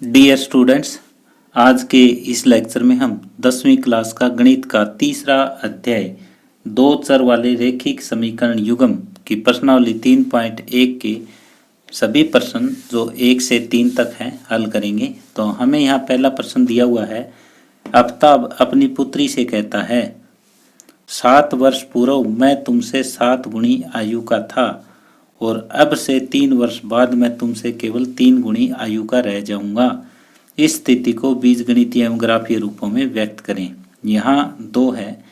Dear students, आज के इस लेक्चर में हम 10वीं क्लास का गणित का तीसरा अध्याय दो चर वाले रैखिक समीकरण युग्म की प्रश्नावली 3.1 के सभी प्रश्न जो 1 से 3 तक हैं हल करेंगे। तो हमें यहाँ पहला प्रश्न दिया हुआ है। आफ्ताब अपनी पुत्री से कहता है, 7 वर्ष पूर्व मैं तुमसे 7 गुणी आयु का था और अब से 3 वर्ष बाद मैं तुमसे केवल 3 गुणी आयु का रह जाऊंगा। इस स्थिति को बीजगणितीय एवं ग्राफीय रूपों में व्यक्त करें। यहाँ दो है,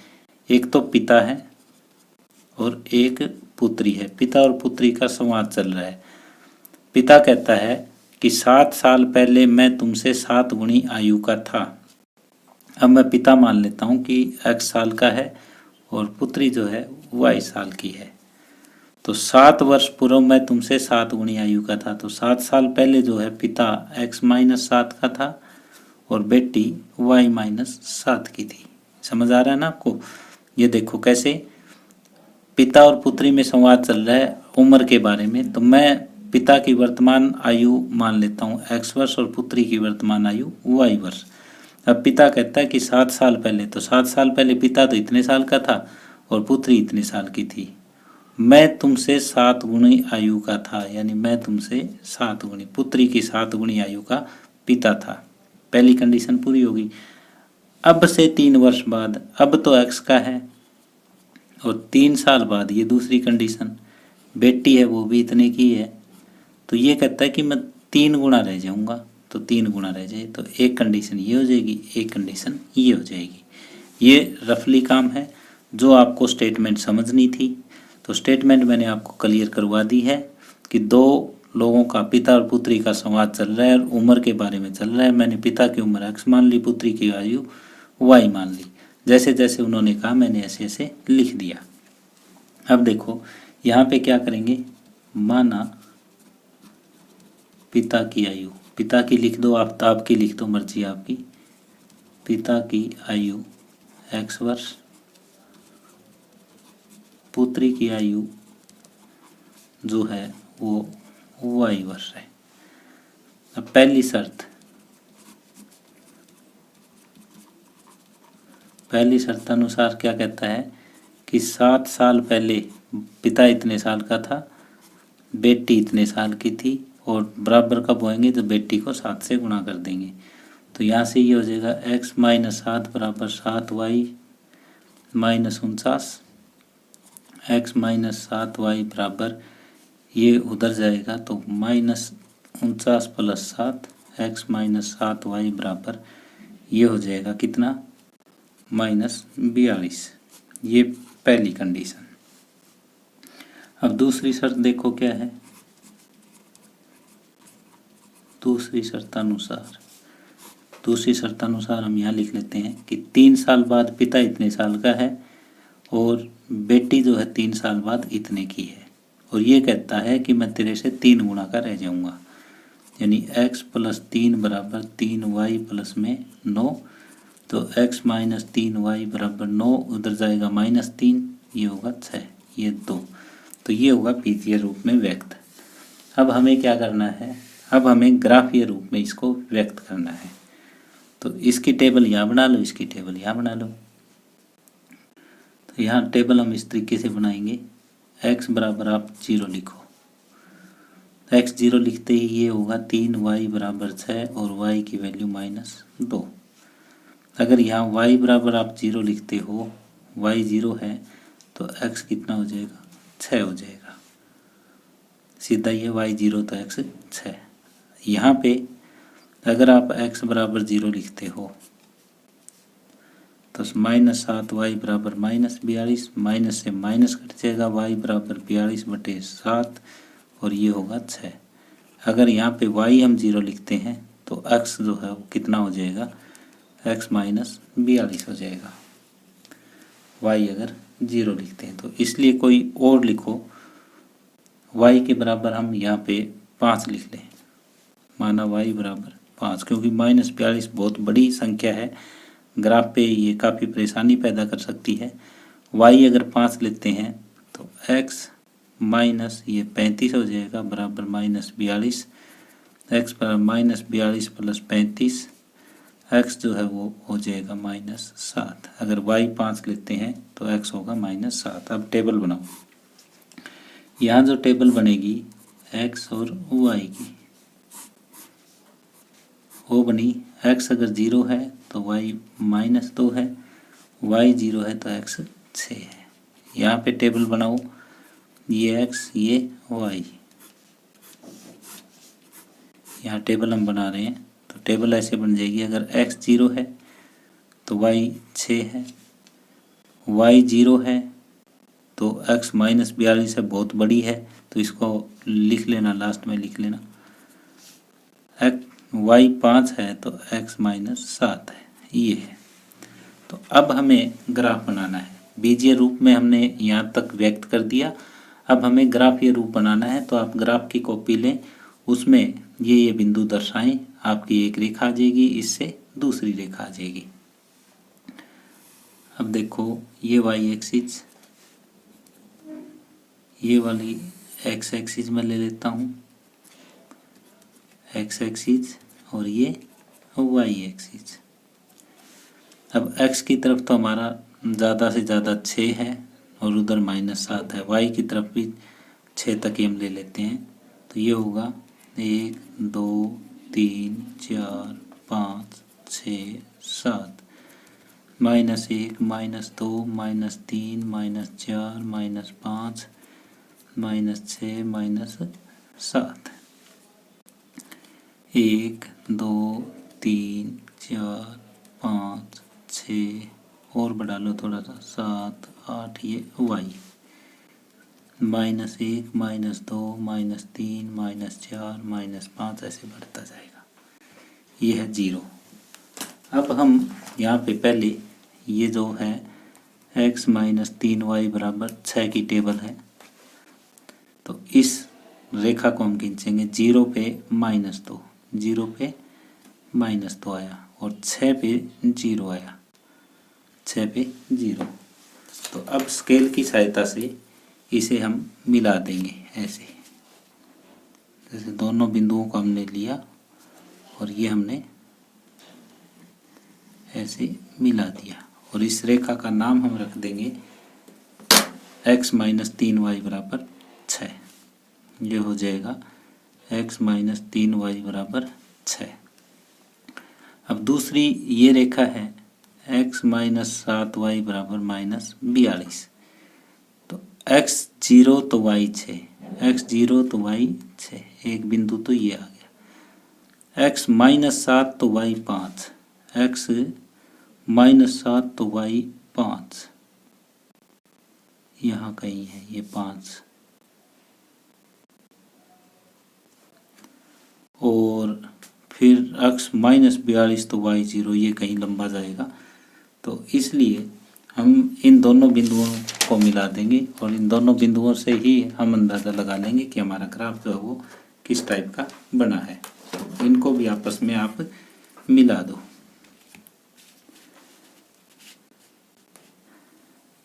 एक तो पिता है और एक पुत्री है। पिता और पुत्री का संवाद चल रहा है। पिता कहता है कि 7 साल पहले मैं तुमसे 7 गुणी आयु का था। अब मैं पिता मान लेता हूँ कि x साल का है और पुत्री जो है y साल की है। तो 7 वर्ष पूर्व मैं तुमसे 7 गुणी आयु का था। तो 7 साल पहले जो है पिता x-7 का था और बेटी y-7 की थी। समझ आ रहा है ना आपको? ये देखो कैसे पिता और पुत्री में संवाद चल रहा है उम्र के बारे में। तो मैं पिता की वर्तमान आयु मान लेता हूँ x वर्ष और पुत्री की वर्तमान आयु y वर्ष। अब पिता कहता है कि 7 साल पहले, तो 7 साल पहले पिता तो इतने साल का था और पुत्री इतने साल की थी। मैं तुमसे 7 गुणी आयु का था, यानी मैं तुमसे 7 गुणी, पुत्री की 7 गुणी आयु का पिता था। पहली कंडीशन पूरी होगी। अब से 3 वर्ष बाद, अब तो x का है और 3 साल बाद ये दूसरी कंडीशन, बेटी है वो भी इतने की है। तो ये कहता है कि मैं 3 गुना रह जाऊंगा। तो 3 गुना रह जाए तो एक कंडीशन ये हो जाएगी, एक कंडीशन ये हो जाएगी। ये रफली काम है। जो आपको स्टेटमेंट समझनी थी तो स्टेटमेंट मैंने आपको क्लियर करवा दी है कि दो लोगों का, पिता और पुत्री का संवाद चल रहा है और उम्र के बारे में चल रहा है। मैंने पिता की उम्र x मान ली, पुत्री की आयु y मान ली। जैसे जैसे उन्होंने कहा मैंने ऐसे ऐसे लिख दिया। अब देखो यहाँ पे क्या करेंगे, माना पिता की आयु, पिता की लिख दो, आफ्ताब की लिख दो, मर्जी आपकी। पिता की आयु x वर्ष, पुत्री की आयु जो है वो y वर्ष है। अब पहली शर्त अनुसार क्या कहता है कि 7 साल पहले पिता इतने साल का था, बेटी इतने साल की थी और बराबर कब होएंगे तो बेटी को 7 से गुणा कर देंगे। तो यहाँ से ये हो जाएगा x-7 बराबर 7y -49, x-7y बराबर ये उधर जाएगा तो -49 + 7 x-7y बराबर ये हो जाएगा कितना, -42। ये पहली कंडीशन। अब दूसरी शर्त देखो क्या है। दूसरी शर्त अनुसार हम यहाँ लिख लेते हैं कि 3 साल बाद पिता इतने साल का है और बेटी जो है 3 साल बाद इतने की है और ये कहता है कि मैं तेरे से 3 गुना का रह जाऊंगा, यानी x + 3 बराबर 3y + में 9। तो x - 3y बराबर 9, उधर जाएगा -3, ये होगा 6, ये 2। तो ये होगा बीजीय रूप में व्यक्त। अब हमें क्या करना है, अब हमें ग्राफीय रूप में इसको व्यक्त करना है। तो इसकी टेबल यहाँ बना लो, इसकी टेबल यहाँ बना लो। तो यहाँ टेबल हम इस तरीके से बनाएंगे, x बराबर आप 0 लिखो। x 0 लिखते ही ये होगा 3y बराबर 6 और y की वैल्यू -2। अगर यहाँ y बराबर आप 0 लिखते हो, y 0 है तो x कितना हो जाएगा, 6 हो जाएगा। सीधा ये y 0 तो x 6। यहाँ पे अगर आप x बराबर 0 लिखते हो तो -7y बराबर -42, माइनस से माइनस कट जाएगा, y बराबर 42/7 और ये होगा 6। अगर यहाँ पे y हम 0 लिखते हैं तो x जो है वो कितना हो जाएगा, x - 42 हो जाएगा। y अगर 0 लिखते हैं तो इसलिए कोई और लिखो, y के बराबर हम यहाँ पे 5 लिख लें, माना y बराबर 5, क्योंकि -42 बहुत बड़ी संख्या है, ग्राफ पे ये काफ़ी परेशानी पैदा कर सकती है। y अगर 5 लेते हैं तो x माइनस ये 35 हो जाएगा बराबर -42। एक्स पर -42 प्लस 35, एक्स जो है वो हो जाएगा -7। अगर वाई 5 लेते हैं तो एक्स होगा -7। अब टेबल बनाओ। यहाँ जो टेबल बनेगी एक्स और वाई की, वो बनी एक्स अगर 0 है तो वाई -2 है, वाई 0 है तो एक्स 6 है। यहाँ पे टेबल बनाओ, ये एक्स ये वाई, यहाँ टेबल हम बना रहे हैं तो टेबल ऐसे बन जाएगी। अगर x 0 है तो y 6 है, y 0 है तो x -42 है, बहुत बड़ी है तो इसको लिख लेना, लास्ट में लिख लेना। y 5 है तो x -7 है, ये है। तो अब हमें ग्राफ बनाना है। बीजीय रूप में हमने यहाँ तक व्यक्त कर दिया, अब हमें ग्राफीय रूप बनाना है। तो आप ग्राफ की कॉपी लें, उसमें ये बिंदु दर्शाएं। आपकी एक रेखा आ जाएगी, इससे दूसरी रेखा आ जाएगी। अब देखो ये वाई एक्सिस, ये वाली एक्स एक्सिस में ले लेता हूँ, एक्स एक्सिस, और ये वाई एक्सिस। अब एक्स की तरफ तो हमारा ज़्यादा से ज़्यादा 6 है और उधर -7 है, वाई की तरफ भी 6 तक ही हम ले लेते हैं। तो ये होगा 1 2 3 4 5 6 7, -1 -2 -3 -4 -5 -6 -7, 1 2 3 4 5 6 और बढ़ा लो थोड़ा सा, 7 8, ये वाई, -1 -2 -3 -4 -5 ऐसे बढ़ता जाएगा। ये है 0। अब हम यहाँ पे पहले ये जो है x -3y बराबर 6 की टेबल है, तो इस रेखा को हम खींचेंगे। 0 पे -2, 0 पे -2 आया और 6 पे 0 आया, 6 पे 0। तो अब स्केल की सहायता से इसे हम मिला देंगे ऐसे, जैसे दोनों बिंदुओं को हमने लिया और ये हमने ऐसे मिला दिया। और इस रेखा का नाम हम रख देंगे x -3y बराबर 6। ये हो जाएगा x -3y बराबर 6। अब दूसरी ये रेखा है x -7y बराबर -42। तो x 0 तो y 6, x 0 तो y 6, एक बिंदु तो ये आ गया। x -7 तो y 5, x -7 तो y 5, यहाँ कहीं है ये 5, और फिर x -42 तो y 0, ये कहीं लंबा जाएगा। तो इसलिए हम इन दोनों बिंदुओं को मिला देंगे और इन दोनों बिंदुओं से ही हम अंदाज़ा लगा लेंगे कि हमारा ग्राफ जो है वो किस टाइप का बना है। तो इनको भी आपस में आप मिला दो।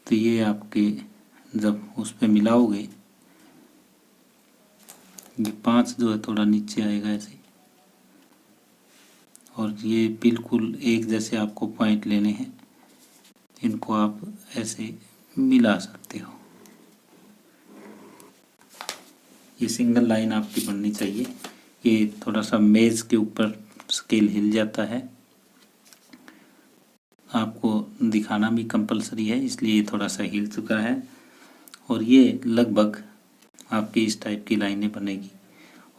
तो ये आपके जब उस पर मिलाओगे, ये 5 जो है थोड़ा नीचे आएगा ऐसे, और ये बिल्कुल एक जैसे आपको पॉइंट लेने हैं, इनको आप ऐसे मिला सकते हो। ये सिंगल लाइन आपकी बननी चाहिए। ये थोड़ा सा मेज के ऊपर स्केल हिल जाता है, आपको दिखाना भी कंपलसरी है, इसलिए ये थोड़ा सा हिल चुका है। और ये लगभग आपकी इस टाइप की लाइनें बनेगी।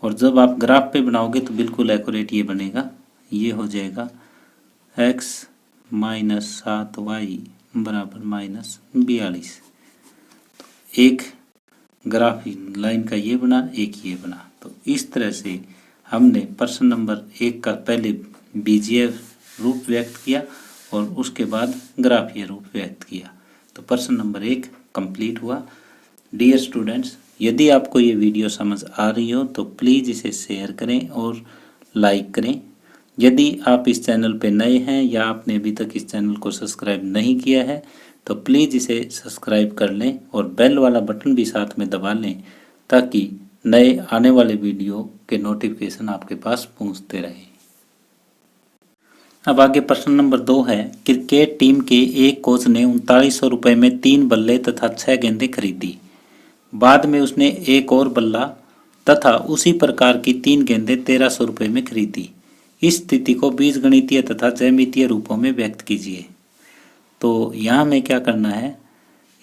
और जब आप ग्राफ पे बनाओगे तो बिल्कुल एक्यूरेट ये बनेगा। ये हो जाएगा x -7y बराबर -42। तो एक ग्राफ लाइन का ये बना, एक ये बना। तो इस तरह से हमने प्रश्न नंबर 1 का पहले बीजीय रूप व्यक्त किया और उसके बाद ग्राफीय रूप व्यक्त किया। तो प्रश्न नंबर 1 कंप्लीट हुआ। डियर स्टूडेंट्स, यदि आपको ये वीडियो समझ आ रही हो तो प्लीज़ इसे शेयर करें और लाइक करें। यदि आप इस चैनल पे नए हैं या आपने अभी तक इस चैनल को सब्सक्राइब नहीं किया है तो प्लीज़ इसे सब्सक्राइब कर लें और बेल वाला बटन भी साथ में दबा लें, ताकि नए आने वाले वीडियो के नोटिफिकेशन आपके पास पहुंचते रहे। अब आगे प्रश्न नंबर 2 है, क्रिकेट टीम के एक कोच ने 3900 रुपये में 3 बल्ले तथा 6 गेंदें खरीदी। बाद में उसने एक और बल्ला तथा उसी प्रकार की 3 गेंदें 1300 रुपये में खरीदी। इस स्थिति को बीजगणितीय तथा ज्यामितीय रूपों में व्यक्त कीजिए। तो यहाँ हमें क्या करना है,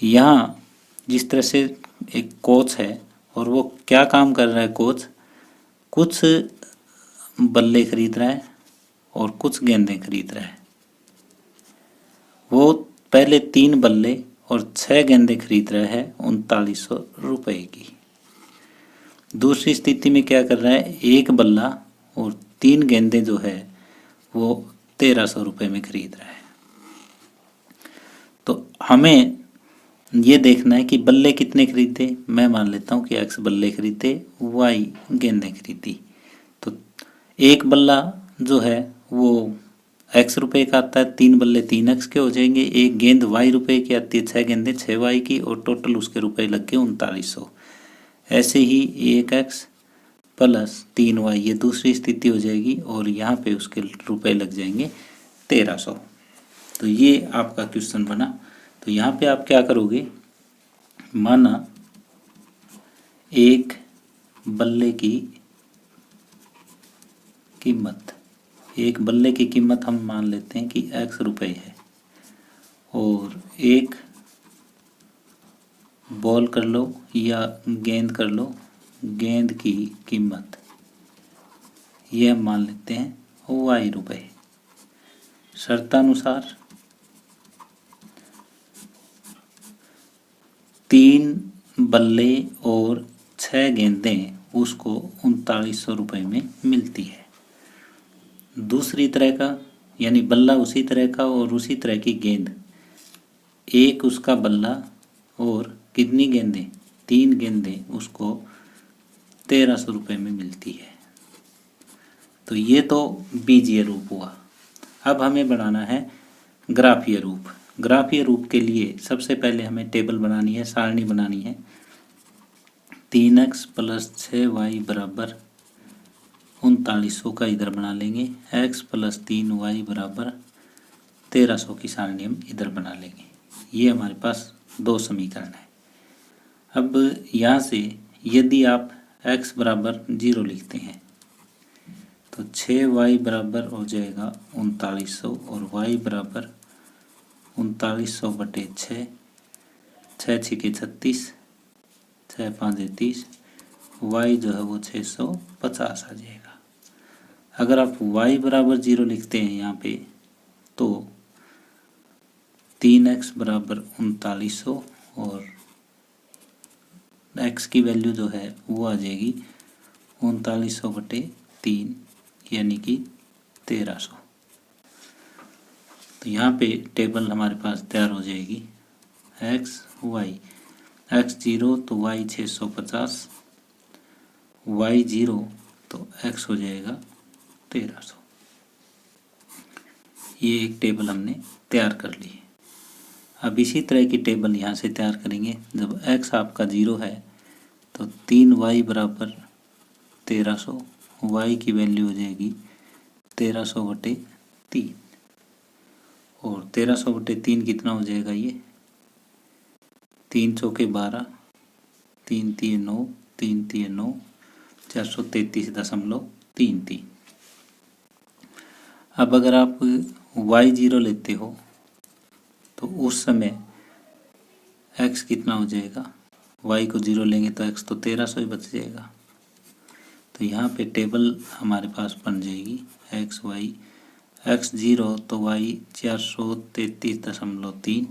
यहाँ जिस तरह से एक कोच है और वो क्या काम कर रहा है, कोच कुछ बल्ले खरीद रहा है और कुछ गेंदें खरीद रहा है। वो पहले 3 बल्ले और 6 गेंदें खरीद रहा है 3900 रुपये की। दूसरी स्थिति में क्या कर रहा है, एक बल्ला और 3 गेंदें जो है वो 1300 रुपये में खरीद रहा है। तो हमें ये देखना है कि बल्ले कितने खरीदे। मैं मान लेता हूँ कि x बल्ले खरीदे, y गेंदें खरीदी। तो एक बल्ला जो है वो x रुपये का आता है, 3 बल्ले 3x के हो जाएंगे। एक गेंद y रुपये की आती है, 6 गेंदें 6y की, और टोटल उसके रुपये लग गए 3900। ऐसे ही 1x प्लस 3y ये दूसरी स्थिति हो जाएगी और यहाँ पे उसके रुपये लग जाएंगे 1300। तो ये आपका क्वेश्चन बना। तो यहाँ पे आप क्या करोगे, माना एक बल्ले की कीमत, एक बल्ले की कीमत हम मान लेते हैं कि x रुपये है, और एक बॉल कर लो या गेंद कर लो, गेंद की कीमत ये हम मान लेते हैं y रुपये। शर्तानुसार 3 बल्ले और 6 गेंदें उसको 3900 रुपये में मिलती है। दूसरी तरह का यानी बल्ला उसी तरह का और उसी तरह की गेंद, एक उसका बल्ला और कितनी गेंदें, 3 गेंदें उसको 1300 रुपये में मिलती है। तो ये तो बीजीय रूप हुआ। अब हमें बनाना है ग्राफीय रूप। ग्राफीय रूप के लिए सबसे पहले हमें टेबल बनानी है, सारणी बनानी है। 3x प्लस 6y बराबर 3900 का इधर बना लेंगे, x प्लस 3y बराबर 1300 की सारणी हम इधर बना लेंगे। ये हमारे पास 2 समीकरण है। अब यहाँ से यदि आप x बराबर 0 लिखते हैं तो 6y बराबर हो जाएगा 3900 और y बराबर 3900 बटे 6, 6 छिके 36, 6 5 30, y जो है वो 650 आ जाएगा। अगर आप y बराबर 0 लिखते हैं यहाँ पे तो 3x बराबर 3900 और x की वैल्यू जो है वो आ जाएगी 3900 बटे 3 यानी कि 1300। तो यहाँ पे टेबल हमारे पास तैयार हो जाएगी। x y, x 0 तो y 650, y 0 तो x हो जाएगा 1300। ये एक टेबल हमने तैयार कर ली है। अब इसी तरह की टेबल यहाँ से तैयार करेंगे। जब x आपका 0 है तो 3y बराबर 1300, y की वैल्यू हो जाएगी 1300 बटे 3, और 1300 बटे 3 कितना हो जाएगा, ये 3 चौके 12, 3 3 9, 3 3 9, 433.33। अब अगर आप y 0 लेते हो तो उस समय x कितना हो जाएगा, y को 0 लेंगे तो x तो 1300 ही बच जाएगा। तो यहाँ पे टेबल हमारे पास बन जाएगी x y, x 0 तो y 433.3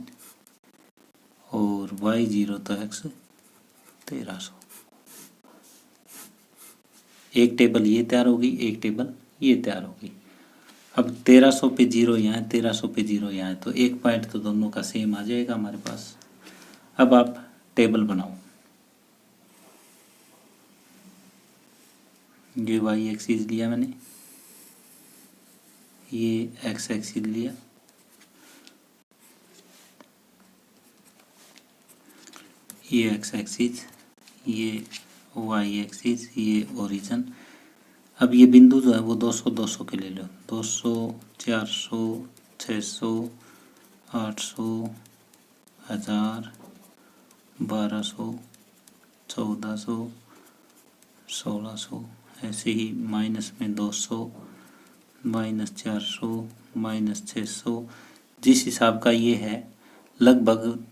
और y 0 तो x 1300। एक टेबल ये तैयार होगी, एक टेबल ये तैयार होगी। अब 1300 पे 0 यहाँ है, 1300 पे 0 यहाँ है, तो एक पॉइंट तो दोनों का सेम आ जाएगा हमारे पास। अब आप टेबल बनाओ। ये y एक्सिस लिया मैंने, ये x एक्सिस लिया, ये x एक्सिस, ये वाई एक्सिस, ये ओरिजिन। अब ये बिंदु जो है वो 200 200 के ले लो, 200, 400, 600, 800, 1000, 1200, 1400, 1600, ऐसे ही माइनस में 200, -400, -600। जिस हिसाब का ये है लगभग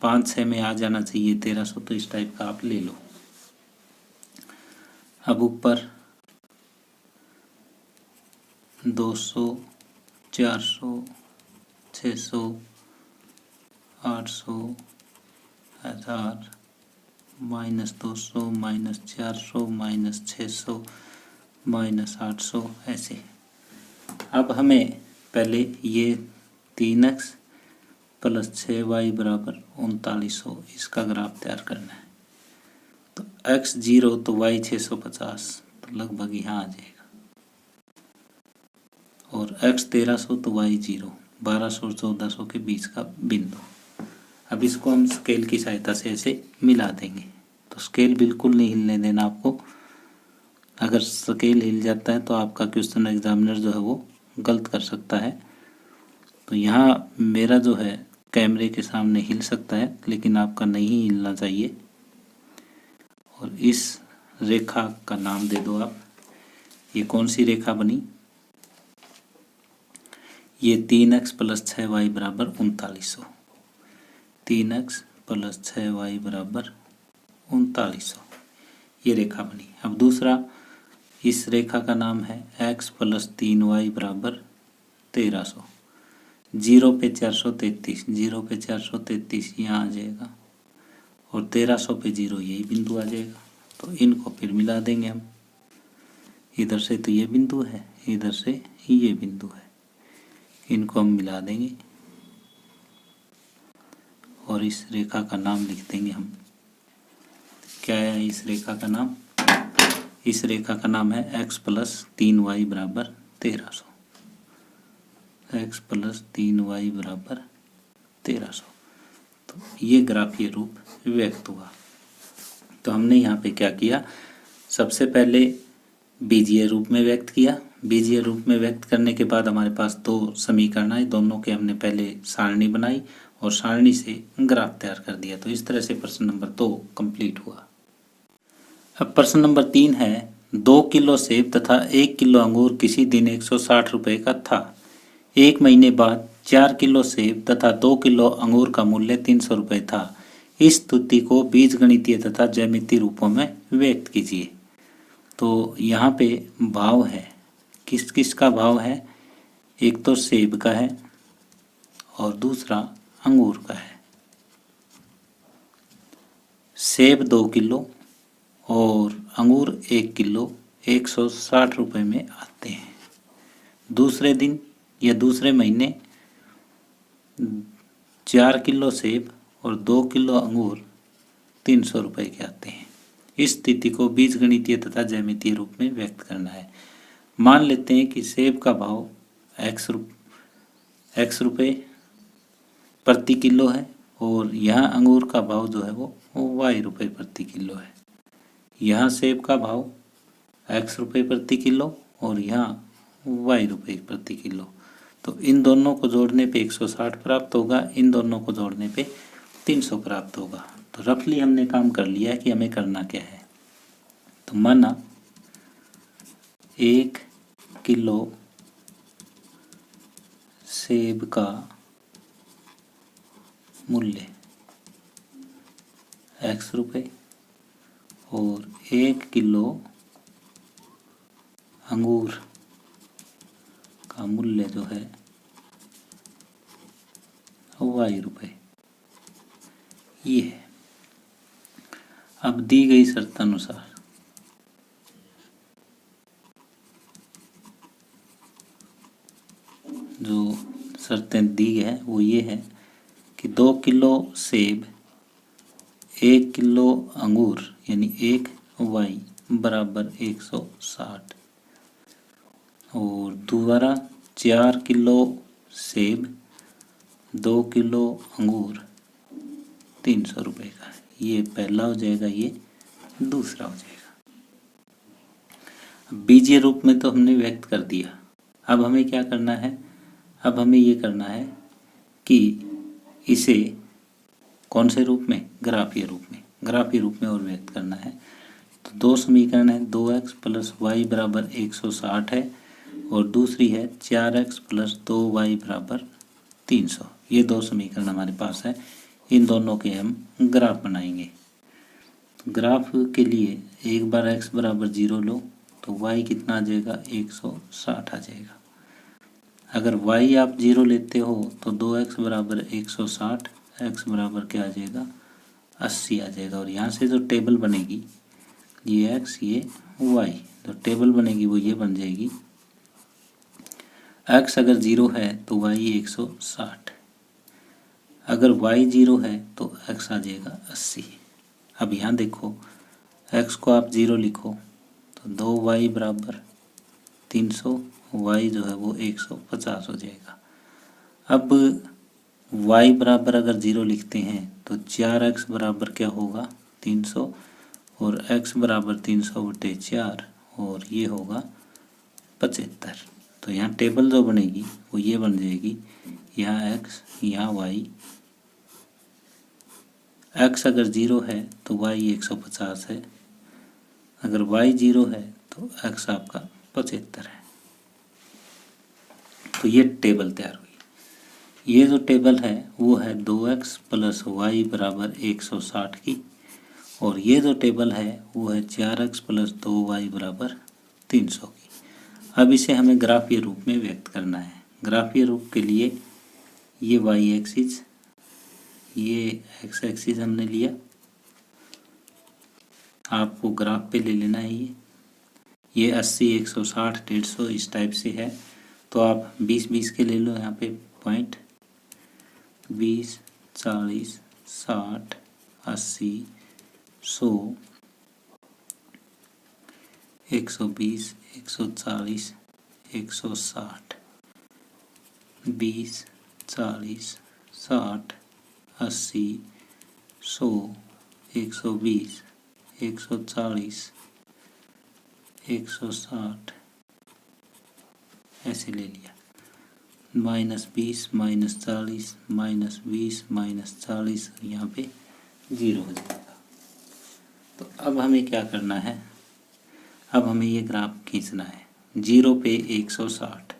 5-6 में आ जाना चाहिए 1300, तो इस टाइप का आप ले लो। अब ऊपर 200, 400, 600, 800, 1000, -200, -400, -600, -800, ऐसे। अब हमें पहले ये 3x + 6y = 3900 इसका ग्राफ तैयार करना है। तो x 0 तो y 650, तो लगभग यहाँ आ जाएगा। और x 1300 तो y 0, 1200 और 1400 के बीच का बिंदु। अब इसको हम स्केल की सहायता से ऐसे मिला देंगे। तो स्केल बिल्कुल नहीं हिलने देना आपको। अगर स्केल हिल जाता है तो आपका क्वेश्चन एग्जामिनर जो है वो गलत कर सकता है। तो यहाँ मेरा जो है कैमरे के सामने हिल सकता है, लेकिन आपका नहीं हिलना चाहिए। और इस रेखा का नाम दे दो आप। ये कौन सी रेखा बनी? ये 3x + 6y = 3900। 3x + 6y = 3900, ये रेखा बनी। अब दूसरा, इस रेखा का नाम है x + 3y = 1300। 0 पे 433, 0 पे 433 यहाँ आ जाएगा, और 1300 पे 0 यही बिंदु आ जाएगा। तो इनको फिर मिला देंगे हम। इधर से तो ये बिंदु है, इधर से ये बिंदु है, इनको हम मिला देंगे और इस रेखा का नाम लिख देंगे हम। क्या है इस रेखा का नाम? इस रेखा का नाम है x + 3y = 1300। x + 3y = 1300। तो ये ग्राफीय रूप व्यक्त हुआ। तो हमने यहाँ पे क्या किया? सबसे पहले बीजीय रूप में व्यक्त किया। बीजीय रूप में व्यक्त करने के बाद हमारे पास दो समीकरण आए, दोनों के हमने पहले सारणी बनाई और सारणी से ग्राफ तैयार कर दिया। तो इस तरह से प्रश्न नंबर 2 कंप्लीट हुआ। अब प्रश्न नंबर 3 है, 2 किलो सेब तथा 1 किलो अंगूर किसी दिन 160 रुपये का था। 1 महीने बाद 4 किलो सेब तथा 2 किलो अंगूर का मूल्य 300 रुपये था। इस स्थिति को बीजगणितीय तथा ज्यामितीय रूपों में व्यक्त कीजिए। तो यहाँ पे भाव है, किस किस का भाव है? एक तो सेब का है और दूसरा अंगूर का है। सेब 2 किलो और अंगूर 1 किलो 160 रुपये में आते हैं। दूसरे दिन या दूसरे महीने 4 किलो सेब और 2 किलो अंगूर 300 रुपये के आते हैं। इस स्थिति को बीजगणितीय तथा ज्यामितीय रूप में व्यक्त करना है। मान लेते हैं कि सेब का भाव x रुपये प्रति किलो है और यहाँ अंगूर का भाव जो है वो y रुपये प्रति किलो है। यहाँ सेब का भाव x रुपये प्रति किलो और यहाँ y रुपये प्रति किलो। तो इन दोनों को जोड़ने पे 160 प्राप्त होगा, इन दोनों को जोड़ने पे 300 प्राप्त होगा। तो रफली हमने काम कर लिया है कि हमें करना क्या है। तो माना 1 किलो सेब का मूल्य x रुपये और 1 किलो अंगूर का मूल्य जो है y रुपये, ये है। अब दी गई शर्त अनुसार जो शर्तें दी है वो ये है कि 2 किलो सेब 1 किलो अंगूर यानी 1 y = 160 और दोबारा 4 किलो सेब 2 किलो अंगूर 300 रुपये का। ये पहला हो जाएगा, ये दूसरा हो जाएगा। बीजीय रूप में तो हमने व्यक्त कर दिया। अब हमें क्या करना है, अब हमें ये करना है कि इसे कौन से रूप में, ग्राफीय रूप में, ग्राफीय रूप में और व्यक्त करना है। तो दो समीकरण है, 2x प्लस वाई बराबर 160 है और दूसरी है 4x प्लस 2y बराबर 300। ये दो समीकरण हमारे पास है, इन दोनों के हम ग्राफ बनाएंगे। ग्राफ के लिए एक बार x बराबर 0 लो तो y कितना आ जाएगा, 160 आ जाएगा। अगर y आप 0 लेते हो तो 2x बराबर 160, x बराबर क्या आ जाएगा, 80 आ जाएगा। और यहाँ से जो टेबल बनेगी, ये x ये y, जो टेबल बनेगी वो ये बन जाएगी। x अगर 0 है तो y 160, अगर y 0 है तो x आ जाएगा 80। अब यहाँ देखो, x को आप 0 लिखो तो 2y बराबर 300, y जो है वो 150 हो जाएगा। अब y बराबर अगर 0 लिखते हैं तो 4x बराबर क्या होगा, 300, और x बराबर 300/4 और ये होगा 75। तो यहाँ टेबल जो बनेगी वो ये बन जाएगी, यहाँ x यहाँ y। x अगर 0 है तो y 150 है, अगर y 0 है तो x आपका 75 है। तो ये टेबल तैयार हुई। ये जो टेबल है वो है 2x प्लस वाई बराबर 160 की, और ये जो टेबल है वो है 4x प्लस 2y बराबर 300 की। अब इसे हमें ग्राफीय रूप में व्यक्त करना है। ग्राफीय रूप के लिए ये y एक्सिस, ये x एक्सिस हमने लिया, आपको ग्राफ पे ले लेना है। ये 80, 160, 150 इस टाइप से है, तो आप 20-20 के ले लो। यहाँ पे पॉइंट 20, 40, 60, 80, 100, 120, 140, 160, 20, 40, 60, 80, 100, 120, 140, 160 ऐसे ले लिया। -20, -40, -20, -40, यहाँ पे 0 हो जाएगा। तो अब हमें क्या करना है, अब हमें ये ग्राफ खींचना है। 0 पे 160,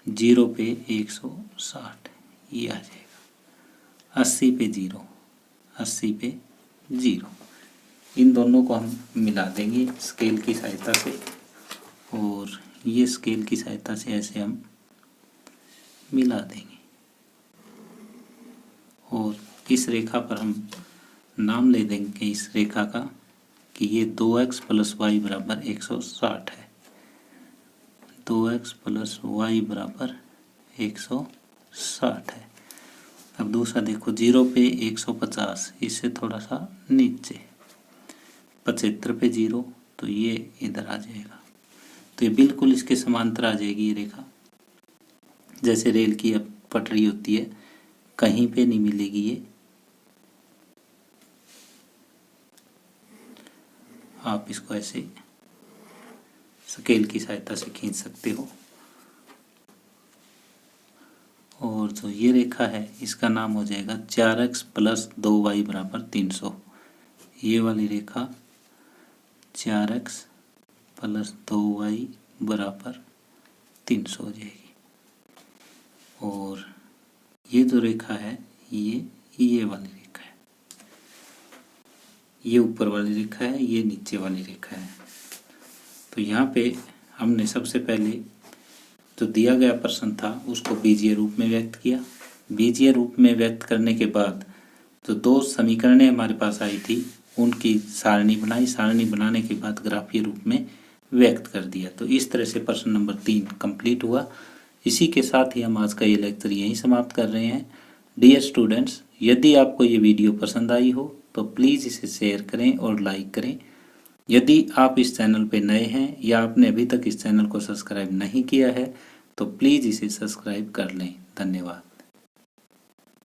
0 पे 160 ये आ जाएगा। 80 पे 0, 80 पे 0। इन दोनों को हम मिला देंगे स्केल की सहायता से, और ये स्केल की सहायता से ऐसे हम मिला देंगे। और इस रेखा पर हम नाम ले देंगे इस रेखा का कि ये 2x प्लस वाई बराबर 160 है। 2x प्लस वाई बराबर 160 है। अब दूसरा देखो, 0 पे 150, इससे थोड़ा सा नीचे, 75 पे 0, तो ये इधर आ जाएगा। तो ये बिल्कुल इसके समांतर आ जाएगी ये रेखा। जैसे रेल की अब पटरी होती है, कहीं पे नहीं मिलेगी ये, आप इसको ऐसे स्केल की सहायता से खींच सकते हो। और जो ये रेखा है इसका नाम हो जाएगा 4x प्लस 2y बराबर 300। ये वाली रेखा 4x प्लस 2y बराबर 300 हो जाएगी। और ये जो रेखा है ये वाली रेखा है, ये ऊपर वाली रेखा है, ये नीचे वाली रेखा है। तो यहाँ पे हमने सबसे पहले जो दिया गया प्रश्न था उसको बीजीय रूप में व्यक्त किया। बीजीय रूप में व्यक्त करने के बाद जो दो समीकरणें हमारे पास आई थी उनकी सारणी बनाई। सारणी बनाने के बाद ग्राफीय रूप में व्यक्त कर दिया। तो इस तरह से प्रश्न नंबर 3 कंप्लीट हुआ। इसी के साथ ही हम आज का ये लेक्चर यहीं समाप्त कर रहे हैं। डियर स्टूडेंट्स, यदि आपको ये वीडियो पसंद आई हो तो प्लीज़ इसे शेयर करें और लाइक करें। यदि आप इस चैनल पे नए हैं या आपने अभी तक इस चैनल को सब्सक्राइब नहीं किया है तो प्लीज़ इसे सब्सक्राइब कर लें। धन्यवाद।